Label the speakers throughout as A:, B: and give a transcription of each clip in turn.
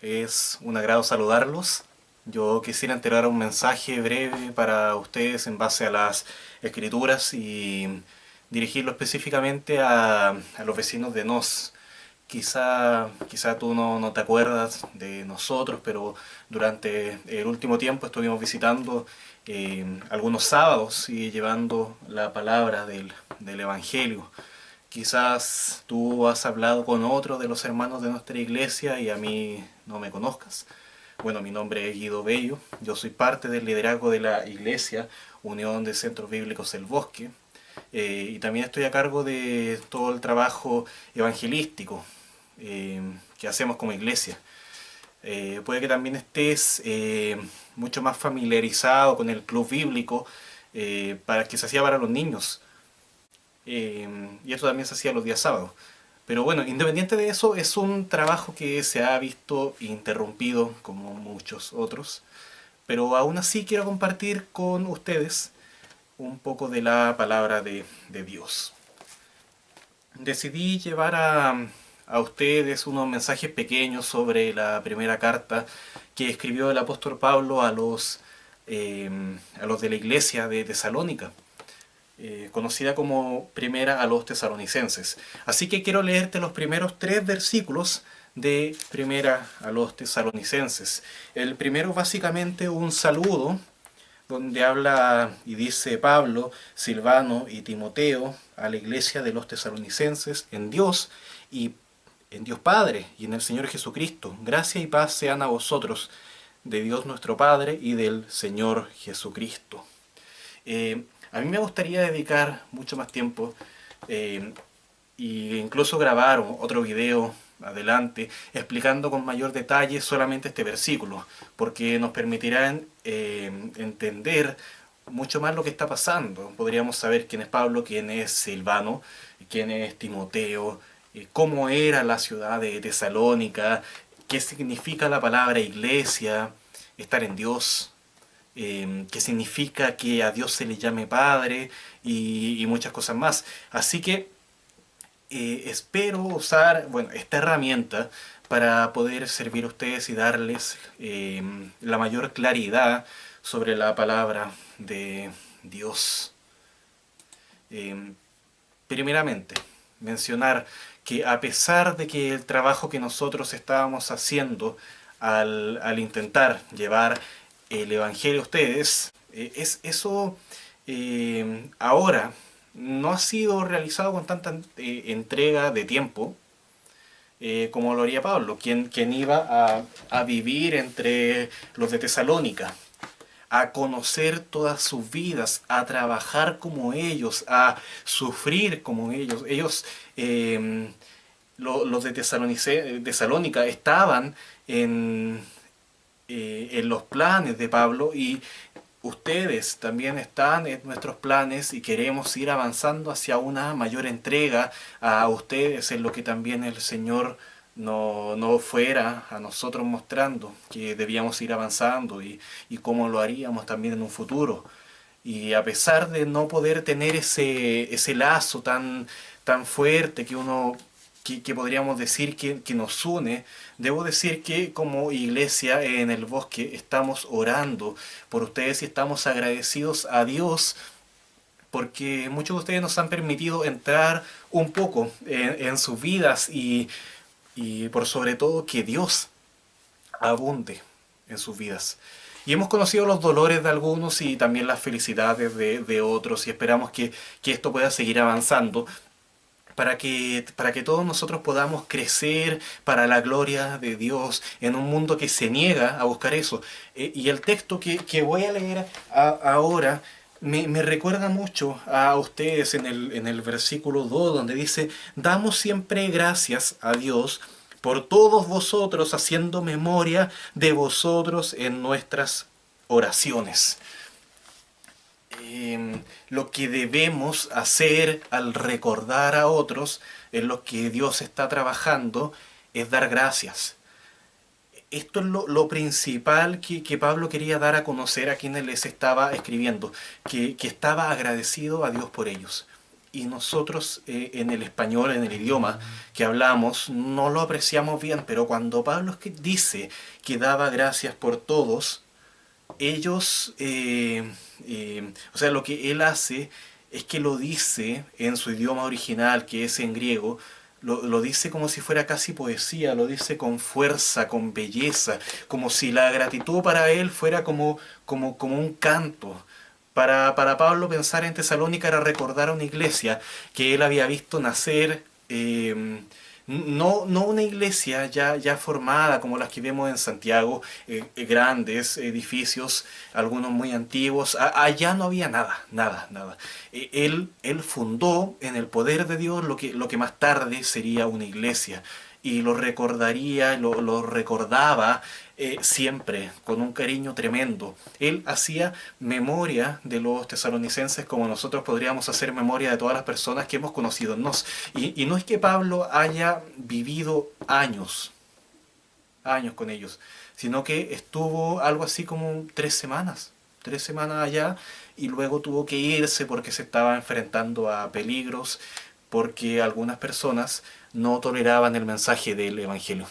A: Es un agrado saludarlos. Yo quisiera entregar un mensaje breve para ustedes en base a las escrituras y dirigirlo específicamente a los vecinos de Nos. Quizá tú no te acuerdas de nosotros, pero durante el último tiempo estuvimos visitando algunos sábados y llevando la palabra del Evangelio. Quizás tú has hablado con otro de los hermanos de nuestra iglesia y a mí no me conozcas. Bueno, mi nombre es Guido Bello, yo soy parte del liderazgo de la iglesia Unión de Centros Bíblicos El Bosque, y también estoy a cargo de todo el trabajo evangelístico que hacemos como iglesia. Puede que también estés mucho más familiarizado con el club bíblico para que se hacía para los niños, y eso también se hacía los días sábados. Pero bueno, independiente de eso, es un trabajo que se ha visto interrumpido como muchos otros. Pero aún así quiero compartir con ustedes un poco de la palabra de Dios. Decidí llevar a ustedes unos mensajes pequeños sobre la primera carta que escribió el apóstol Pablo a los de la iglesia de Tesalónica, conocida como Primera a los Tesalonicenses. Así que quiero leerte los primeros 3 versículos de Primera a los Tesalonicenses. El primero básicamente un saludo donde habla y dice Pablo, Silvano y Timoteo a la iglesia de los tesalonicenses en Dios y en Dios Padre y en el Señor Jesucristo. Gracia y paz sean a vosotros, de Dios nuestro Padre y del Señor Jesucristo. A mí me gustaría dedicar mucho más tiempo e incluso grabar otro video adelante explicando con mayor detalle solamente este versículo, porque nos permitirá entender mucho más lo que está pasando. Podríamos saber quién es Pablo, quién es Silvano, quién es Timoteo, cómo era la ciudad de Tesalónica, qué significa la palabra iglesia, estar en Dios, que significa que a Dios se le llame Padre y muchas cosas más. Así que espero usar bueno, esta herramienta para poder servir a ustedes y darles la mayor claridad sobre la palabra de Dios. Eh, Primeramente, mencionar que a pesar de que el trabajo que nosotros estábamos haciendo al intentar llevar el Evangelio a ustedes, eso ahora no ha sido realizado con tanta entrega de tiempo como lo haría Pablo, quien iba a vivir entre los de Tesalónica, a conocer todas sus vidas, a trabajar como ellos, a sufrir como ellos. Los de Tesalónica estaban en los planes de Pablo y ustedes también están en nuestros planes y queremos ir avanzando hacia una mayor entrega a ustedes en lo que también el Señor no fuera a nosotros mostrando que debíamos ir avanzando y cómo lo haríamos también en un futuro. Y a pesar de no poder tener ese lazo tan fuerte que podríamos decir que nos une, debo decir que como iglesia en el bosque estamos orando por ustedes y estamos agradecidos a Dios porque muchos de ustedes nos han permitido entrar un poco en sus vidas y por sobre todo que Dios abunde en sus vidas. Y hemos conocido los dolores de algunos y también las felicidades de otros y esperamos que esto pueda seguir avanzando para que todos nosotros podamos crecer para la gloria de Dios en un mundo que se niega a buscar eso. Y el texto que voy a leer ahora me recuerda mucho a ustedes en el versículo 2 donde dice, damos siempre gracias a Dios por todos vosotros, haciendo memoria de vosotros en nuestras oraciones. Lo que debemos hacer al recordar a otros en lo que Dios está trabajando es dar gracias. Esto es lo principal que Pablo quería dar a conocer a quienes les estaba escribiendo, que estaba agradecido a Dios por ellos. y nosotros en el español, en el idioma que hablamos, no lo apreciamos bien, pero cuando Pablo dice que daba gracias por todos, ellos, o sea, lo que él hace es que lo dice en su idioma original, que es en griego, lo dice como si fuera casi poesía, lo dice con fuerza, con belleza, como si la gratitud para él fuera como un canto. Para Pablo pensar en Tesalónica era recordar a una iglesia que él había visto nacer, no una iglesia ya formada como las que vemos en Santiago, grandes edificios, algunos muy antiguos. Allá no había nada, nada, nada. Él fundó en el poder de Dios lo que más tarde sería una iglesia y lo recordaría, lo recordaba siempre con un cariño tremendo. Él hacía memoria de los tesalonicenses como nosotros podríamos hacer memoria de todas las personas que hemos conocido. Y no es que Pablo haya vivido años con ellos, sino que estuvo algo así como 3 semanas allá y luego tuvo que irse porque se estaba enfrentando a peligros, porque algunas personas no toleraban el mensaje del Evangelio.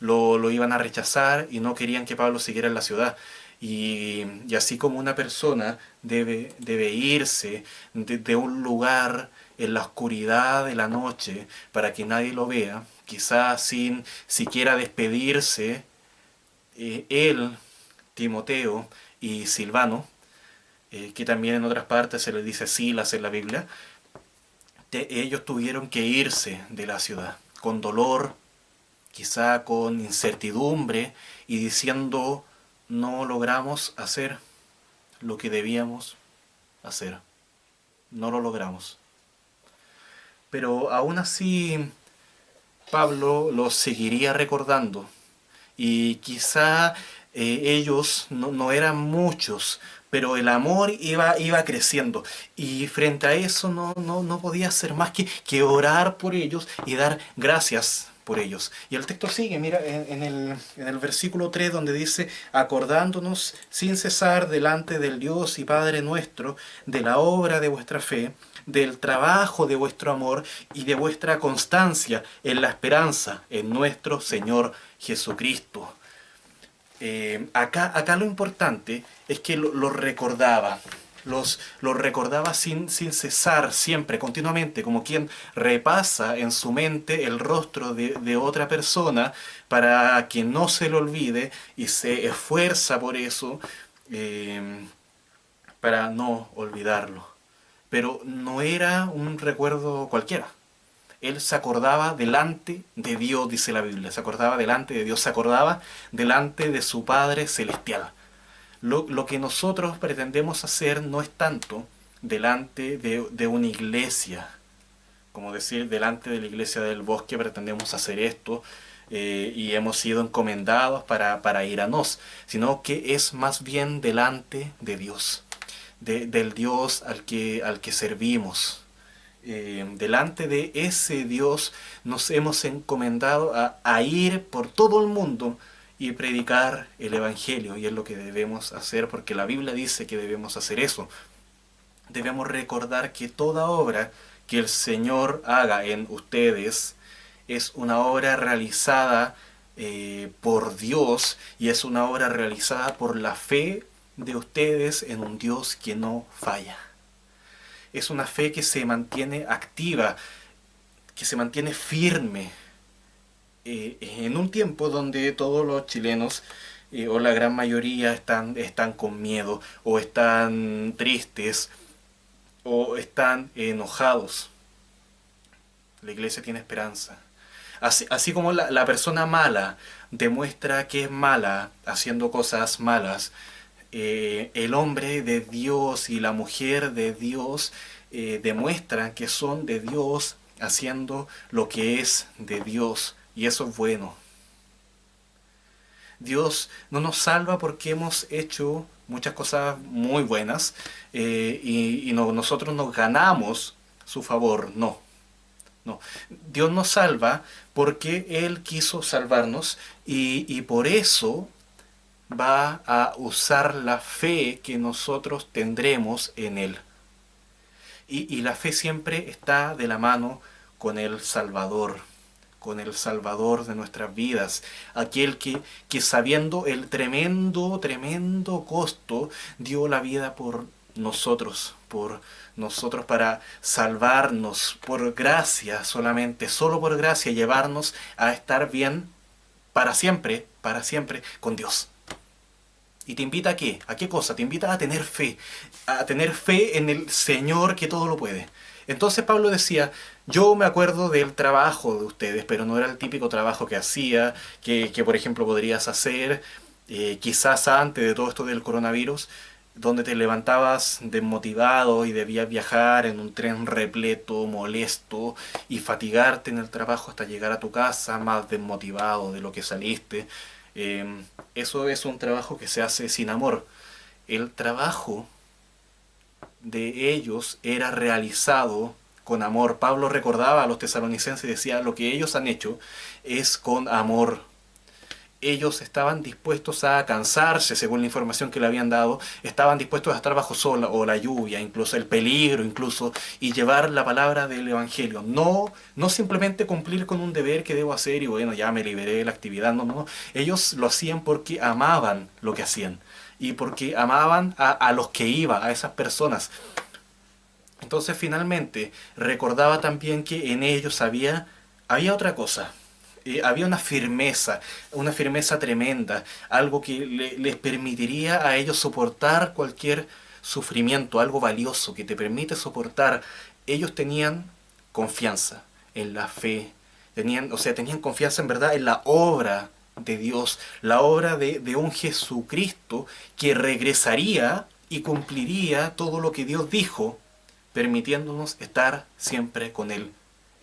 A: Lo iban a rechazar y no querían que Pablo siguiera en la ciudad. Y así como una persona debe irse de un lugar en la oscuridad de la noche para que nadie lo vea, quizás sin siquiera despedirse, él, Timoteo y Silvano, que también en otras partes se les dice Silas en la Biblia, ellos tuvieron que irse de la ciudad con dolor, quizá con incertidumbre y diciendo no logramos hacer lo que debíamos hacer. No lo logramos. Pero aún así Pablo los seguiría recordando y quizá ellos no eran muchos, pero el amor iba creciendo y frente a eso no podía hacer más que orar por ellos y dar gracias por ellos. Y el texto sigue, mira, en el versículo 3 donde dice, acordándonos sin cesar delante del Dios y Padre nuestro de la obra de vuestra fe, del trabajo de vuestro amor y de vuestra constancia en la esperanza en nuestro Señor Jesucristo. Acá lo importante es que lo recordaba, los recordaba sin cesar, siempre, continuamente, como quien repasa en su mente el rostro de otra persona para que no se lo olvide y se esfuerza por eso, eh, para no olvidarlo. Pero no era un recuerdo cualquiera. Él se acordaba delante de Dios, dice la Biblia, se acordaba delante de Dios, se acordaba delante de su Padre Celestial. Lo que nosotros pretendemos hacer no es tanto delante de una iglesia, como decir, delante de la iglesia del bosque pretendemos hacer esto y hemos sido encomendados para ir a nos, sino que es más bien delante de Dios, del Dios al que servimos. Delante de ese Dios nos hemos encomendado a ir por todo el mundo y predicar el Evangelio, y es lo que debemos hacer porque la Biblia dice que debemos hacer eso. Debemos recordar que toda obra que el Señor haga en ustedes es una obra realizada por Dios y es una obra realizada por la fe de ustedes en un Dios que no falla. Es una fe que se mantiene activa, que se mantiene firme, en un tiempo donde todos los chilenos, o la gran mayoría, están con miedo, o están tristes, o están enojados. La iglesia tiene esperanza. Así como la persona mala demuestra que es mala haciendo cosas malas, el hombre de Dios y la mujer de Dios demuestran que son de Dios haciendo lo que es de Dios. Y eso es bueno. Dios no nos salva porque hemos hecho muchas cosas muy buenas y nosotros nos ganamos su favor. No, no. Dios nos salva porque Él quiso salvarnos y por eso va a usar la fe que nosotros tendremos en Él. Y la fe siempre está de la mano con el Salvador de nuestras vidas, aquel que sabiendo el tremendo, tremendo costo, dio la vida por nosotros para salvarnos, por gracia solamente, solo por gracia, llevarnos a estar bien para siempre con Dios. ¿Y te invita a qué? ¿A qué cosa? Te invita a tener fe en el Señor que todo lo puede. Entonces Pablo decía, yo me acuerdo del trabajo de ustedes, pero no era el típico trabajo que hacía, que por ejemplo podrías hacer quizás antes de todo esto del coronavirus, donde te levantabas desmotivado y debías viajar en un tren repleto, molesto y fatigarte en el trabajo hasta llegar a tu casa más desmotivado de lo que saliste. Eso es un trabajo que se hace sin amor. El trabajo de ellos era realizado con amor. Pablo recordaba a los tesalonicenses y decía, lo que ellos han hecho es con amor. Ellos estaban dispuestos a cansarse, según la información que le habían dado, estaban dispuestos a estar bajo sol o la lluvia, incluso el peligro, incluso, y llevar la palabra del Evangelio. No, no simplemente cumplir con un deber que debo hacer y bueno, ya me liberé de la actividad, no, no. Ellos lo hacían porque amaban lo que hacían y porque amaban a los que iba, a esas personas. Entonces finalmente recordaba también que en ellos había otra cosa. Había una firmeza tremenda, algo que les permitiría a ellos soportar cualquier sufrimiento, algo valioso que te permite soportar. Ellos tenían confianza en la fe, tenían confianza en verdad en la obra de Dios, la obra de un Jesucristo que regresaría y cumpliría todo lo que Dios dijo permitiéndonos estar siempre con Él.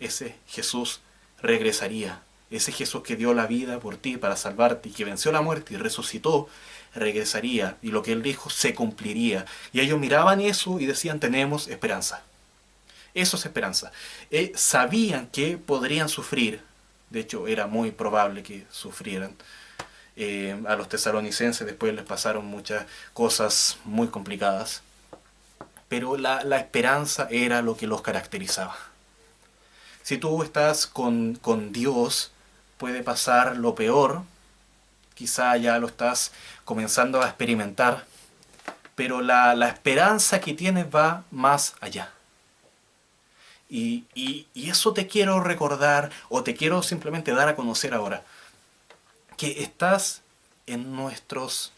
A: Ese Jesús regresaría. Ese Jesús que dio la vida por ti para salvarte y que venció la muerte y resucitó, regresaría. Y lo que Él dijo se cumpliría. Y ellos miraban eso y decían, tenemos esperanza. Eso es esperanza. Sabían que podrían sufrir. De hecho, era muy probable que sufrieran. A los tesalonicenses después les pasaron muchas cosas muy complicadas, pero la esperanza era lo que los caracterizaba. Si tú estás con Dios, puede pasar lo peor, quizá ya lo estás comenzando a experimentar, pero la esperanza que tienes va más allá. Y eso te quiero recordar o te quiero simplemente dar a conocer ahora, que estás en nuestros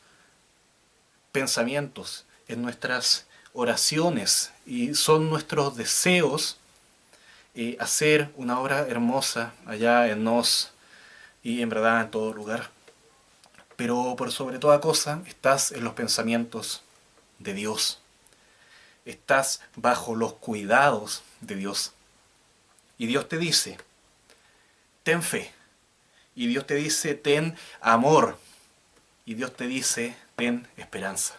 A: pensamientos, en nuestras oraciones y son nuestros deseos hacer una obra hermosa allá en Nos y en verdad en todo lugar. Pero por sobre toda cosa estás en los pensamientos de Dios. Estás bajo los cuidados de Dios. Y Dios te dice, ten fe. Y Dios te dice, ten amor. Y Dios te dice, ten esperanza.